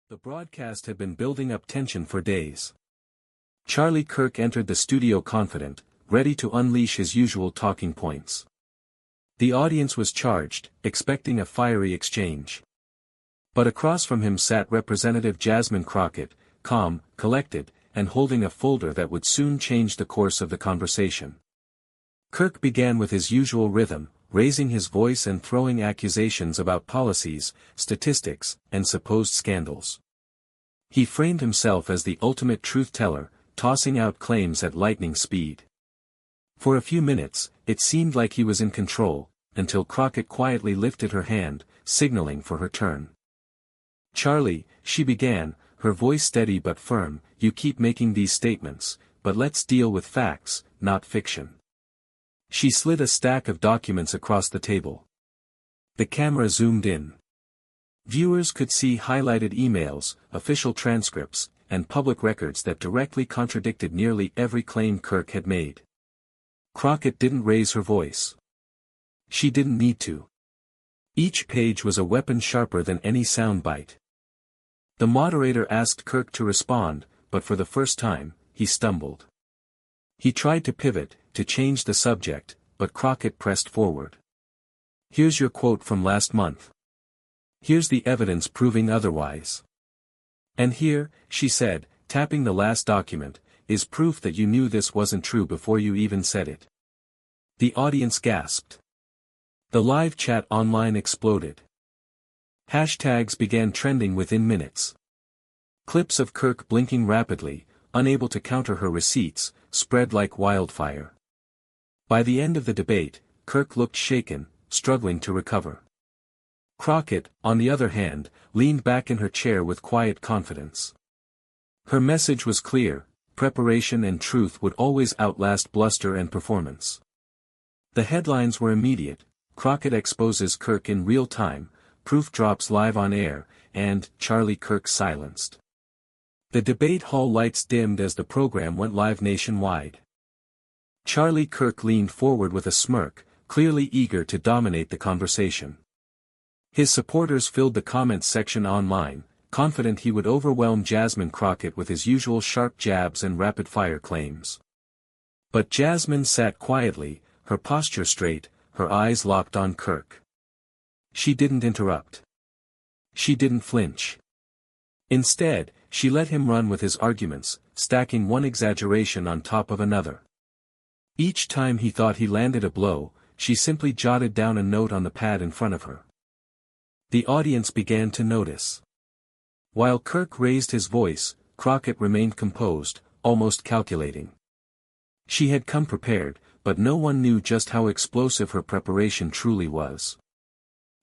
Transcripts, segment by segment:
The broadcast had been building up tension for days. Charlie Kirk entered the studio confident, ready to unleash his usual talking points. The audience was charged, expecting a fiery exchange. But across from him sat Representative Jasmine Crockett, calm, collected, and holding a folder that would soon change the course of the conversation. Kirk began with his usual rhythm, raising his voice and throwing accusations about policies, statistics, and supposed scandals. He framed himself as the ultimate truth-teller, tossing out claims at lightning speed. For a few minutes, it seemed like he was in control, until Crockett quietly lifted her hand, signaling for her turn. "Charlie," she began, her voice steady but firm, "you keep making these statements, but let's deal with facts, not fiction." She slid a stack of documents across the table. The camera zoomed in. Viewers could see highlighted emails, official transcripts, and public records that directly contradicted nearly every claim Kirk had made. Crockett didn't raise her voice. She didn't need to. Each page was a weapon sharper than any soundbite. The moderator asked Kirk to respond, but for the first time, he stumbled. He tried to pivot, to change the subject, but Crockett pressed forward. "Here's your quote from last month. Here's the evidence proving otherwise. And here," she said, tapping the last document, "is proof that you knew this wasn't true before you even said it." The audience gasped. The live chat online exploded. Hashtags began trending within minutes. Clips of Kirk blinking rapidly, unable to counter her receipts, spread like wildfire. By the end of the debate, Kirk looked shaken, struggling to recover. Crockett, on the other hand, leaned back in her chair with quiet confidence. Her message was clear: preparation and truth would always outlast bluster and performance. The headlines were immediate: Crockett exposes Kirk in real time, proof drops live on air, and Charlie Kirk silenced. The debate hall lights dimmed as the program went live nationwide. Charlie Kirk leaned forward with a smirk, clearly eager to dominate the conversation. His supporters filled the comments section online, confident he would overwhelm Jasmine Crockett with his usual sharp jabs and rapid-fire claims. But Jasmine sat quietly, her posture straight, her eyes locked on Kirk. She didn't interrupt. She didn't flinch. Instead, she let him run with his arguments, stacking one exaggeration on top of another. Each time he thought he landed a blow, she simply jotted down a note on the pad in front of her. The audience began to notice. While Kirk raised his voice, Crockett remained composed, almost calculating. She had come prepared, but no one knew just how explosive her preparation truly was.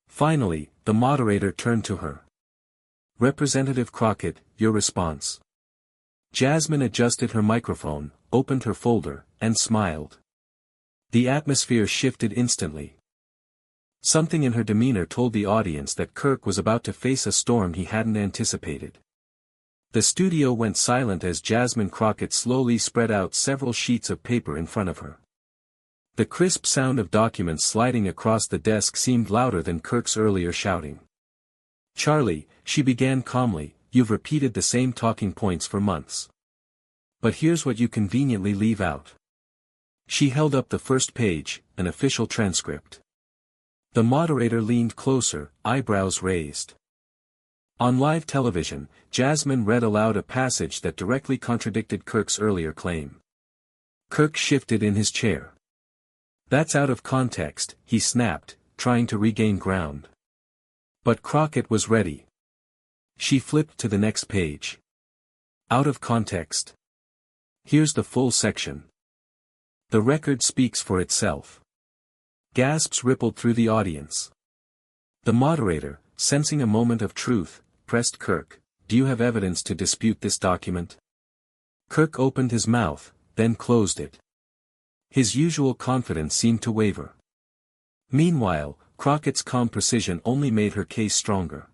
Finally, the moderator turned to her. "Representative Crockett, your response." Jasmine adjusted her microphone, opened her folder, and smiled. The atmosphere shifted instantly. Something in her demeanor told the audience that Kirk was about to face a storm he hadn't anticipated. The studio went silent as Jasmine Crockett slowly spread out several sheets of paper in front of her. The crisp sound of documents sliding across the desk seemed louder than Kirk's earlier shouting. "Charlie," she began calmly, "you've repeated the same talking points for months. But here's what you conveniently leave out." She held up the first page, an official transcript. The moderator leaned closer, eyebrows raised. On live television, Jasmine read aloud a passage that directly contradicted Kirk's earlier claim. Kirk shifted in his chair. "That's out of context," he snapped, trying to regain ground. But Crockett was ready. She flipped to the next page. "Out of context. Here's the full section." The record speaks for itself. Gasps rippled through the audience. The moderator, sensing a moment of truth, pressed Kirk, "Do you have evidence to dispute this document?" Kirk opened his mouth, then closed it. His usual confidence seemed to waver. Meanwhile, Crockett's calm precision only made her case stronger.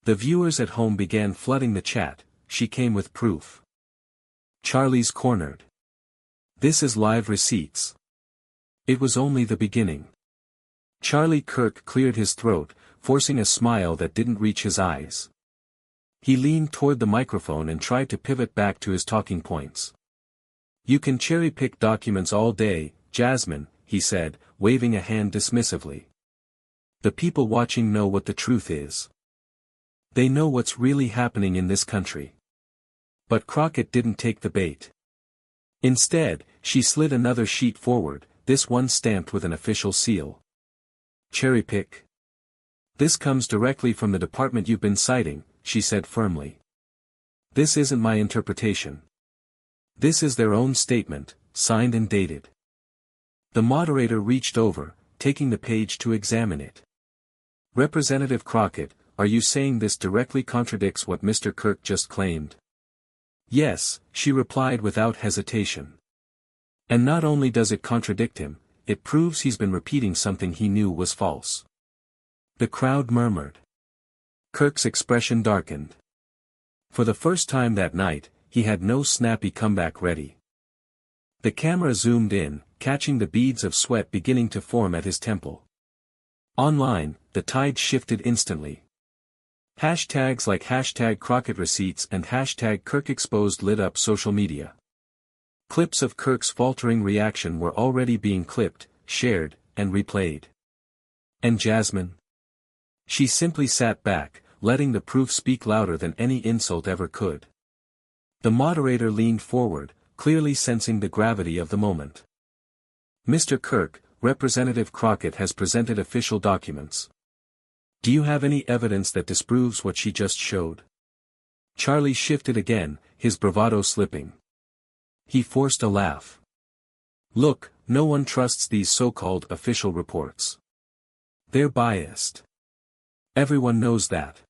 The viewers at home began flooding the chat. She came with proof. Charlie's cornered. "This is live receipts." It was only the beginning. Charlie Kirk cleared his throat, forcing a smile that didn't reach his eyes. He leaned toward the microphone and tried to pivot back to his talking points. "You can cherry-pick documents all day, Jasmine," he said, waving a hand dismissively. "The people watching know what the truth is. They know what's really happening in this country." But Crockett didn't take the bait. Instead, she slid another sheet forward, this one stamped with an official seal. "Cherry-pick? This comes directly from the department you've been citing," she said firmly. "This isn't my interpretation. This is their own statement, signed and dated." The moderator reached over, taking the page to examine it. "Representative Crockett, are you saying this directly contradicts what Mr. Kirk just claimed?" "Yes," she replied without hesitation. "And not only does it contradict him, it proves he's been repeating something he knew was false." The crowd murmured. Kirk's expression darkened. For the first time that night, he had no snappy comeback ready. The camera zoomed in, catching the beads of sweat beginning to form at his temple. Online, the tide shifted instantly. Hashtags like #Crockett Receipts and #Kirk Exposed lit up social media. Clips of Kirk's faltering reaction were already being clipped, shared, and replayed. And Jasmine? She simply sat back, letting the proof speak louder than any insult ever could. The moderator leaned forward, clearly sensing the gravity of the moment. "Mr. Kirk, Representative Crockett has presented official documents. Do you have any evidence that disproves what she just showed?" Charlie shifted again, his bravado slipping. He forced a laugh. "Look, no one trusts these so-called official reports. They're biased. Everyone knows that."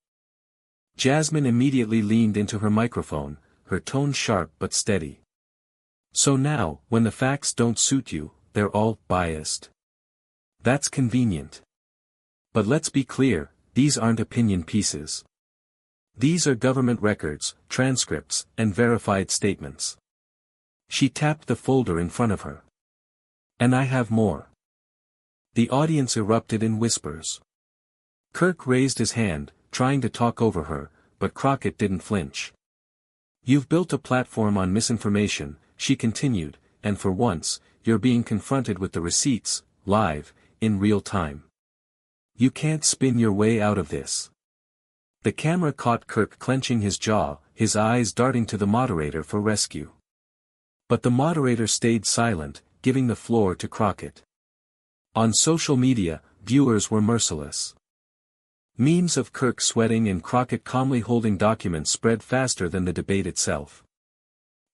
Jasmine immediately leaned into her microphone, her tone sharp but steady. "So now, when the facts don't suit you, they're all biased. That's convenient. But let's be clear, these aren't opinion pieces. These are government records, transcripts, and verified statements." She tapped the folder in front of her. "And I have more." The audience erupted in whispers. Kirk raised his hand, trying to talk over her, but Crockett didn't flinch. "You've built a platform on misinformation," she continued, "and for once, you're being confronted with the receipts, live, in real time. You can't spin your way out of this." The camera caught Kirk clenching his jaw, his eyes darting to the moderator for rescue. But the moderator stayed silent, giving the floor to Crockett. On social media, viewers were merciless. Memes of Kirk sweating and Crockett calmly holding documents spread faster than the debate itself.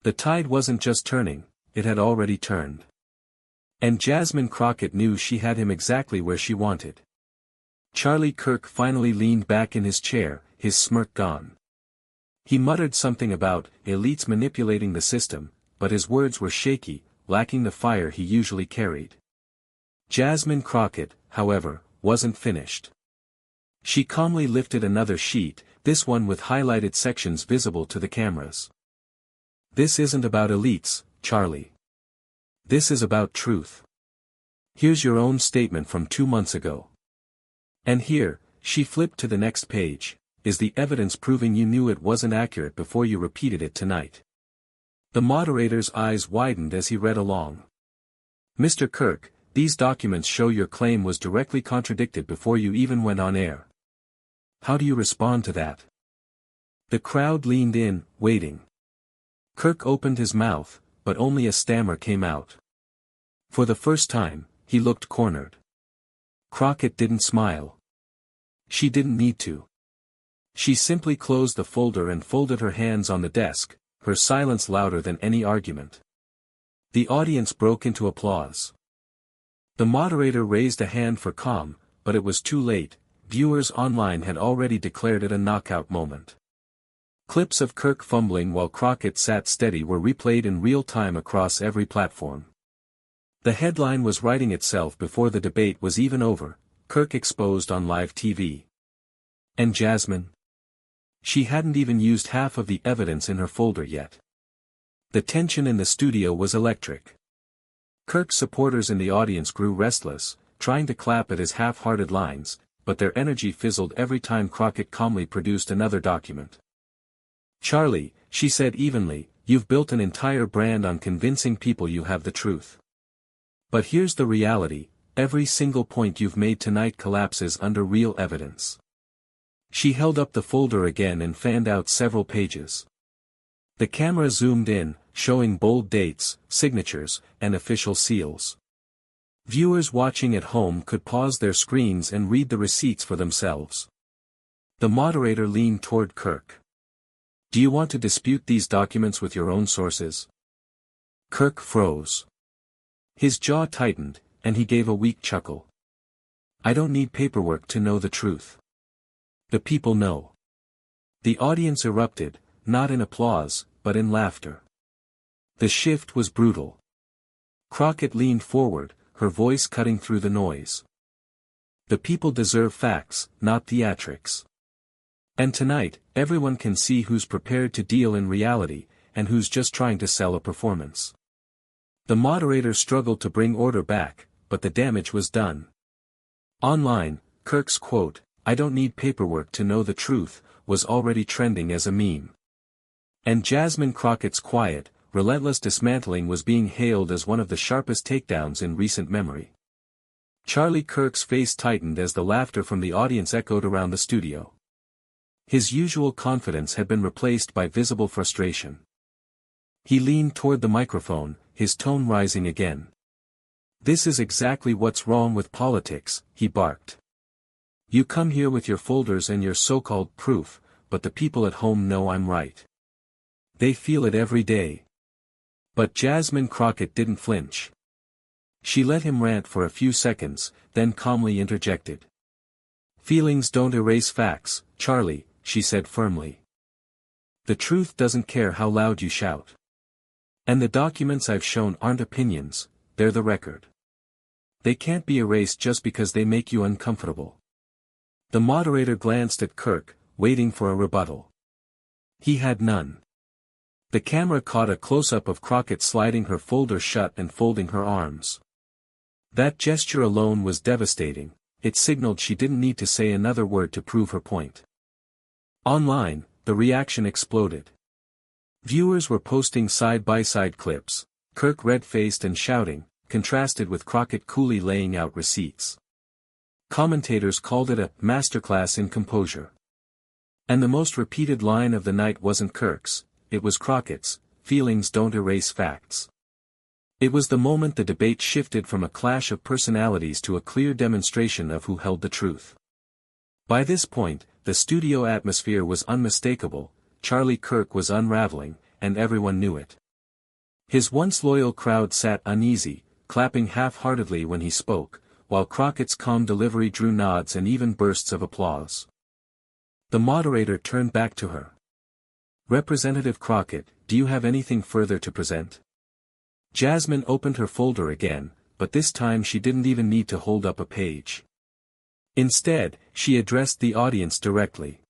The tide wasn't just turning, it had already turned. And Jasmine Crockett knew she had him exactly where she wanted. Charlie Kirk finally leaned back in his chair, his smirk gone. He muttered something about elites manipulating the system, but his words were shaky, lacking the fire he usually carried. Jasmine Crockett, however, wasn't finished. She calmly lifted another sheet, this one with highlighted sections visible to the cameras. "This isn't about elites, Charlie. This is about truth. Here's your own statement from 2 months ago. And here," she flipped to the next page, "is the evidence proving you knew it wasn't accurate before you repeated it tonight." The moderator's eyes widened as he read along. "Mr. Kirk, these documents show your claim was directly contradicted before you even went on air. How do you respond to that?" The crowd leaned in, waiting. Kirk opened his mouth, but only a stammer came out. For the first time, he looked cornered. Crockett didn't smile. She didn't need to. She simply closed the folder and folded her hands on the desk, her silence louder than any argument. The audience broke into applause. The moderator raised a hand for calm, but it was too late. Viewers online had already declared it a knockout moment. Clips of Kirk fumbling while Crockett sat steady were replayed in real time across every platform. The headline was writing itself before the debate was even over: Kirk exposed on live TV. And Jasmine? She hadn't even used half of the evidence in her folder yet. The tension in the studio was electric. Kirk's supporters in the audience grew restless, trying to clap at his half-hearted lines, but their energy fizzled every time Crockett calmly produced another document. Charlie, she said evenly, you've built an entire brand on convincing people you have the truth. But here's the reality, every single point you've made tonight collapses under real evidence. She held up the folder again and fanned out several pages. The camera zoomed in, showing bold dates, signatures, and official seals. Viewers watching at home could pause their screens and read the receipts for themselves. The moderator leaned toward Kirk. Do you want to dispute these documents with your own sources? Kirk froze. His jaw tightened, and he gave a weak chuckle. I don't need paperwork to know the truth. The people know. The audience erupted, not in applause, but in laughter. The shift was brutal. Crockett leaned forward, her voice cutting through the noise. The people deserve facts, not theatrics. And tonight, everyone can see who's prepared to deal in reality, and who's just trying to sell a performance. The moderator struggled to bring order back, but the damage was done. Online, Kirk's quote, I don't need paperwork to know the truth, was already trending as a meme. And Jasmine Crockett's quiet, relentless dismantling was being hailed as one of the sharpest takedowns in recent memory. Charlie Kirk's face tightened as the laughter from the audience echoed around the studio. His usual confidence had been replaced by visible frustration. He leaned toward the microphone, his tone rising again. This is exactly what's wrong with politics, he barked. You come here with your folders and your so-called proof, but the people at home know I'm right. They feel it every day. But Jasmine Crockett didn't flinch. She let him rant for a few seconds, then calmly interjected. Feelings don't erase facts, Charlie, she said firmly. The truth doesn't care how loud you shout. And the documents I've shown aren't opinions, they're the record. They can't be erased just because they make you uncomfortable. The moderator glanced at Kirk, waiting for a rebuttal. He had none. The camera caught a close-up of Crockett sliding her folder shut and folding her arms. That gesture alone was devastating, it signaled she didn't need to say another word to prove her point. Online, the reaction exploded. Viewers were posting side-by-side clips, Kirk red-faced and shouting, contrasted with Crockett coolly laying out receipts. Commentators called it a masterclass in composure. And the most repeated line of the night wasn't Kirk's, it was Crockett's, feelings don't erase facts. It was the moment the debate shifted from a clash of personalities to a clear demonstration of who held the truth. By this point, the studio atmosphere was unmistakable, Charlie Kirk was unraveling, and everyone knew it. His once loyal crowd sat uneasy, clapping half-heartedly when he spoke, while Crockett's calm delivery drew nods and even bursts of applause. The moderator turned back to her. Representative Crockett, do you have anything further to present? Jasmine opened her folder again, but this time she didn't even need to hold up a page. Instead, she addressed the audience directly.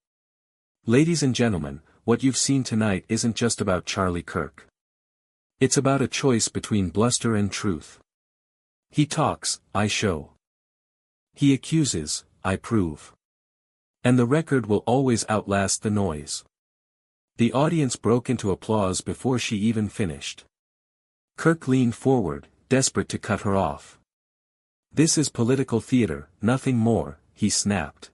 Ladies and gentlemen, what you've seen tonight isn't just about Charlie Kirk. It's about a choice between bluster and truth. He talks, I show. He accuses, I prove. And the record will always outlast the noise. The audience broke into applause before she even finished. Kirk leaned forward, desperate to cut her off. This is political theater, nothing more, he snapped.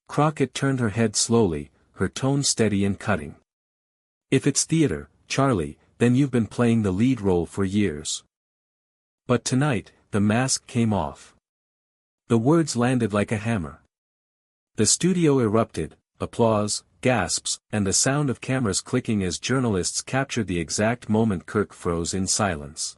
Crockett turned her head slowly, her tone steady and cutting. If it's theater, Charlie, then you've been playing the lead role for years. But tonight, the mask came off. The words landed like a hammer. The studio erupted, applause, gasps, and the sound of cameras clicking as journalists captured the exact moment Kirk froze in silence.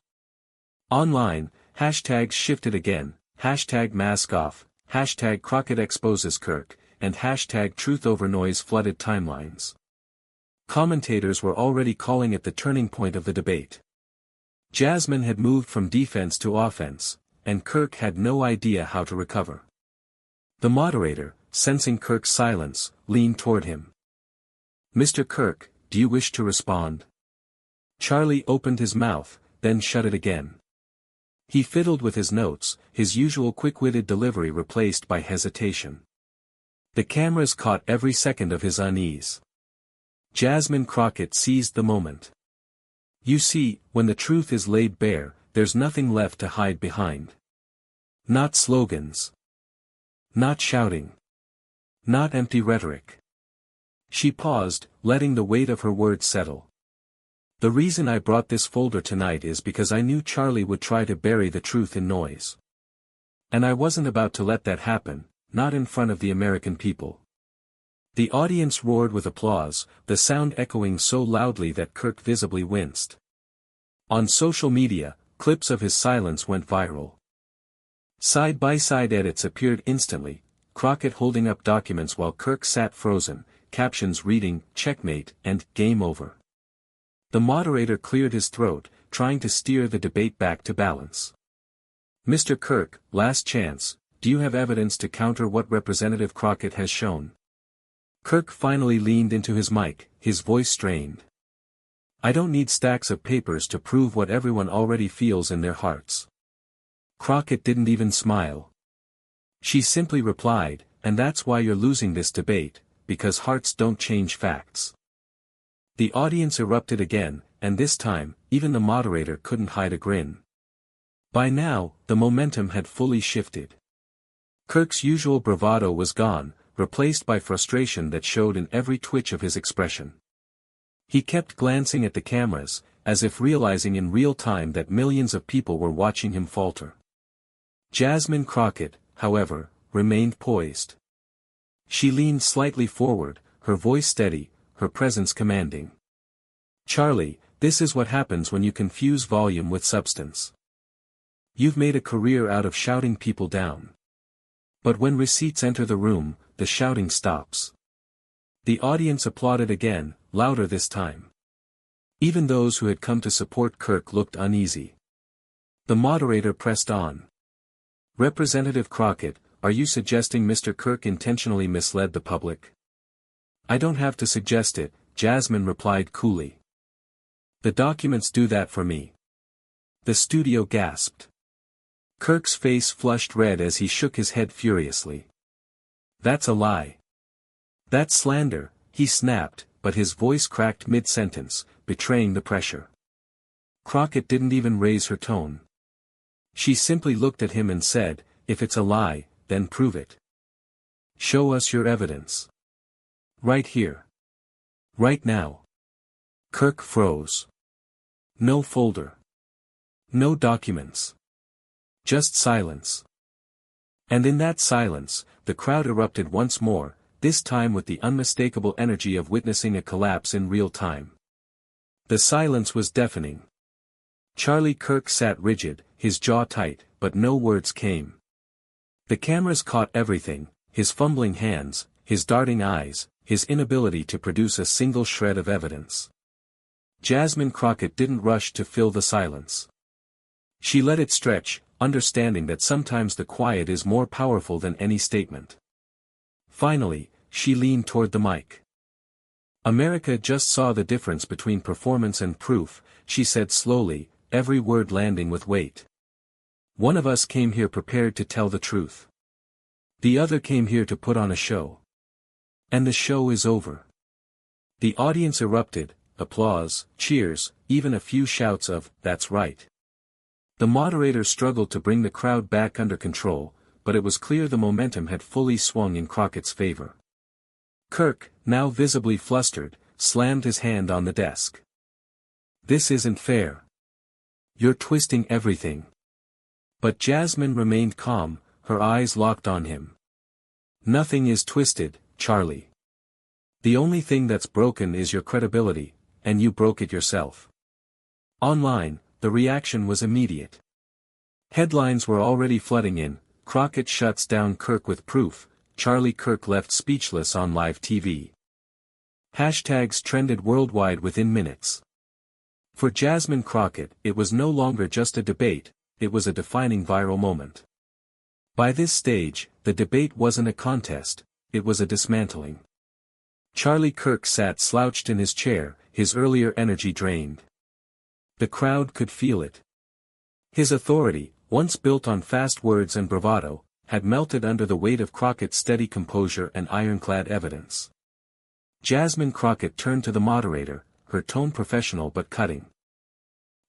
Online, hashtags shifted again, hashtag mask off, hashtag Crockett exposes Kirk, and hashtag truth over noise flooded timelines. Commentators were already calling it the turning point of the debate. Jasmine had moved from defense to offense, and Kirk had no idea how to recover. The moderator, sensing Kirk's silence, leaned toward him. Mr. Kirk, do you wish to respond? Charlie opened his mouth, then shut it again. He fiddled with his notes, his usual quick-witted delivery replaced by hesitation. The cameras caught every second of his unease. Jasmine Crockett seized the moment. You see, when the truth is laid bare, there's nothing left to hide behind. Not slogans. Not shouting. Not empty rhetoric. She paused, letting the weight of her words settle. The reason I brought this folder tonight is because I knew Charlie would try to bury the truth in noise. And I wasn't about to let that happen, not in front of the American people. The audience roared with applause, the sound echoing so loudly that Kirk visibly winced. On social media, clips of his silence went viral. Side-by-side edits appeared instantly, Crockett holding up documents while Kirk sat frozen, captions reading, "Checkmate," and "Game over." The moderator cleared his throat, trying to steer the debate back to balance. "Mr. Kirk, last chance, do you have evidence to counter what Representative Crockett has shown?" Kirk finally leaned into his mic, his voice strained. "I don't need stacks of papers to prove what everyone already feels in their hearts." Crockett didn't even smile. She simply replied, "And that's why you're losing this debate, because hearts don't change facts." The audience erupted again, and this time, even the moderator couldn't hide a grin. By now, the momentum had fully shifted. Kirk's usual bravado was gone, replaced by frustration that showed in every twitch of his expression. He kept glancing at the cameras, as if realizing in real time that millions of people were watching him falter. Jasmine Crockett, however, remained poised. She leaned slightly forward, her voice steady, her presence commanding. "Charlie, this is what happens when you confuse volume with substance. You've made a career out of shouting people down. But when receipts enter the room, the shouting stops." The audience applauded again, louder this time. Even those who had come to support Kirk looked uneasy. The moderator pressed on. "Representative Crockett, are you suggesting Mr. Kirk intentionally misled the public?" "I don't have to suggest it," Jasmine replied coolly. "The documents do that for me." The studio gasped. Kirk's face flushed red as he shook his head furiously. "That's a lie. That's slander," he snapped, but his voice cracked mid-sentence, betraying the pressure. Crockett didn't even raise her tone. She simply looked at him and said, "If it's a lie, then prove it. Show us your evidence. Right here. Right now." Kirk froze. No folder. No documents. Just silence. And in that silence, the crowd erupted once more, this time with the unmistakable energy of witnessing a collapse in real time. The silence was deafening. Charlie Kirk sat rigid, his jaw tight, but no words came. The cameras caught everything, his fumbling hands, his darting eyes, his inability to produce a single shred of evidence. Jasmine Crockett didn't rush to fill the silence. She let it stretch, understanding that sometimes the quiet is more powerful than any statement. Finally, she leaned toward the mic. "America just saw the difference between performance and proof," she said slowly, every word landing with weight. "One of us came here prepared to tell the truth. The other came here to put on a show. And the show is over." The audience erupted, applause, cheers, even a few shouts of, "That's right." The moderator struggled to bring the crowd back under control, but it was clear the momentum had fully swung in Crockett's favor. Kirk, now visibly flustered, slammed his hand on the desk. "This isn't fair. You're twisting everything." But Jasmine remained calm, her eyes locked on him. "Nothing is twisted, Charlie. The only thing that's broken is your credibility, and you broke it yourself." Online, the reaction was immediate. Headlines were already flooding in, "Crockett shuts down Kirk with proof," "Charlie Kirk left speechless on live TV." Hashtags trended worldwide within minutes. For Jasmine Crockett, it was no longer just a debate, it was a defining viral moment. By this stage, the debate wasn't a contest, it was a dismantling. Charlie Kirk sat slouched in his chair, his earlier energy drained. The crowd could feel it. His authority, once built on fast words and bravado, had melted under the weight of Crockett's steady composure and ironclad evidence. Jasmine Crockett turned to the moderator, her tone professional but cutting.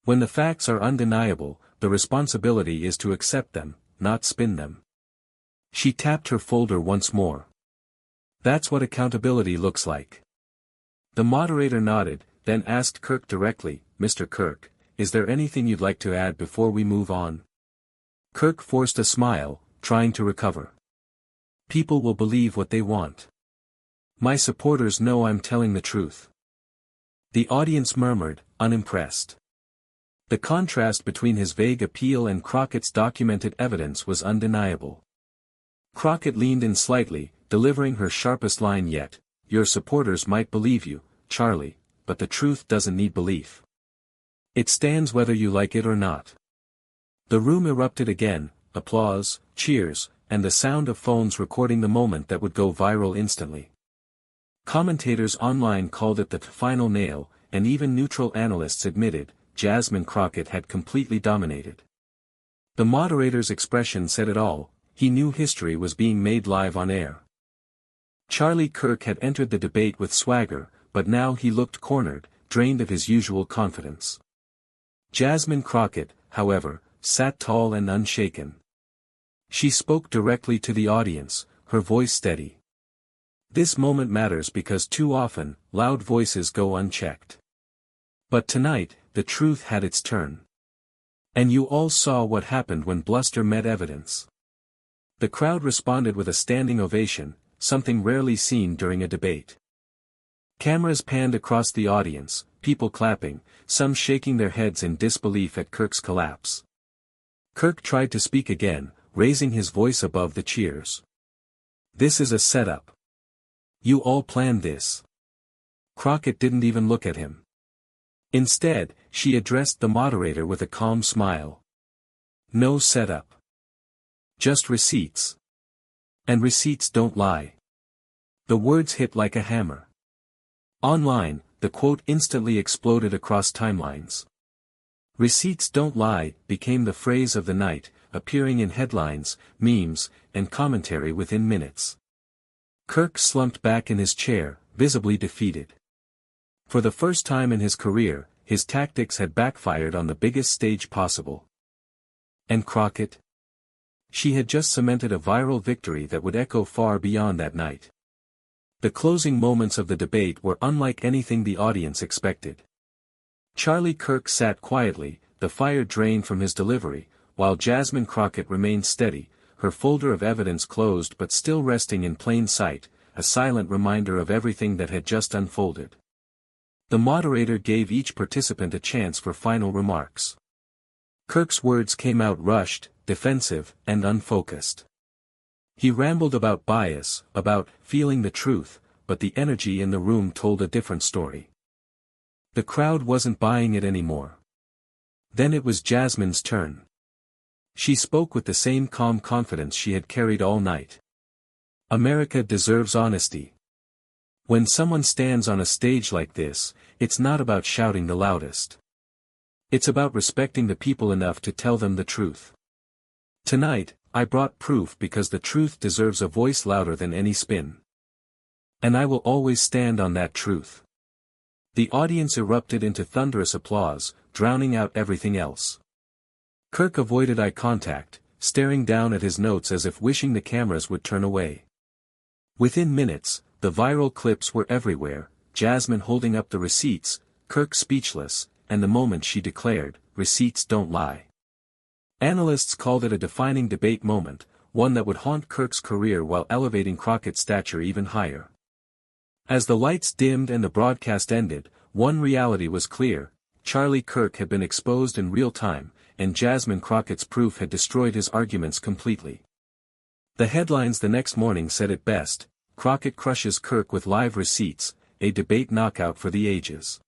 When the facts are undeniable, the responsibility is to accept them, not spin them. She tapped her folder once more. That's what accountability looks like. The moderator nodded, then asked Kirk directly, Mr. Kirk, is there anything you'd like to add before we move on? Kirk forced a smile, trying to recover. People will believe what they want. My supporters know I'm telling the truth. The audience murmured, unimpressed. The contrast between his vague appeal and Crockett's documented evidence was undeniable. Crockett leaned in slightly, delivering her sharpest line yet, your supporters might believe you, Charlie, but the truth doesn't need belief. It stands whether you like it or not. The room erupted again, applause, cheers, and the sound of phones recording the moment that would go viral instantly. Commentators online called it the final nail, and even neutral analysts admitted, Jasmine Crockett had completely dominated. The moderator's expression said it all, he knew history was being made live on air. Charlie Kirk had entered the debate with swagger, but now he looked cornered, drained of his usual confidence. Jasmine Crockett, however, sat tall and unshaken. She spoke directly to the audience, her voice steady. This moment matters because too often, loud voices go unchecked. But tonight, the truth had its turn. And you all saw what happened when bluster met evidence. The crowd responded with a standing ovation, something rarely seen during a debate. Cameras panned across the audience, people clapping, some shaking their heads in disbelief at Kirk's collapse. Kirk tried to speak again, raising his voice above the cheers. This is a setup. You all planned this. Crockett didn't even look at him. Instead, she addressed the moderator with a calm smile. No setup. Just receipts. And receipts don't lie. The words hit like a hammer. Online, the quote instantly exploded across timelines. Receipts don't lie became the phrase of the night, appearing in headlines, memes, and commentary within minutes. Kirk slumped back in his chair, visibly defeated. For the first time in his career, his tactics had backfired on the biggest stage possible. And Crockett? She had just cemented a viral victory that would echo far beyond that night. The closing moments of the debate were unlike anything the audience expected. Charlie Kirk sat quietly, the fire drained from his delivery, while Jasmine Crockett remained steady, her folder of evidence closed but still resting in plain sight, a silent reminder of everything that had just unfolded. The moderator gave each participant a chance for final remarks. Kirk's words came out rushed, defensive, and unfocused. He rambled about bias, about feeling the truth, but the energy in the room told a different story. The crowd wasn't buying it anymore. Then it was Jasmine's turn. She spoke with the same calm confidence she had carried all night. America deserves honesty. When someone stands on a stage like this, it's not about shouting the loudest. It's about respecting the people enough to tell them the truth. Tonight, I brought proof because the truth deserves a voice louder than any spin. And I will always stand on that truth. The audience erupted into thunderous applause, drowning out everything else. Kirk avoided eye contact, staring down at his notes as if wishing the cameras would turn away. Within minutes, the viral clips were everywhere, Jasmine holding up the receipts, Kirk speechless, and the moment she declared, "Receipts don't lie." Analysts called it a defining debate moment, one that would haunt Kirk's career while elevating Crockett's stature even higher. As the lights dimmed and the broadcast ended, one reality was clear: Charlie Kirk had been exposed in real time, and Jasmine Crockett's proof had destroyed his arguments completely. The headlines the next morning said it best: Crockett crushes Kirk with live receipts, a debate knockout for the ages.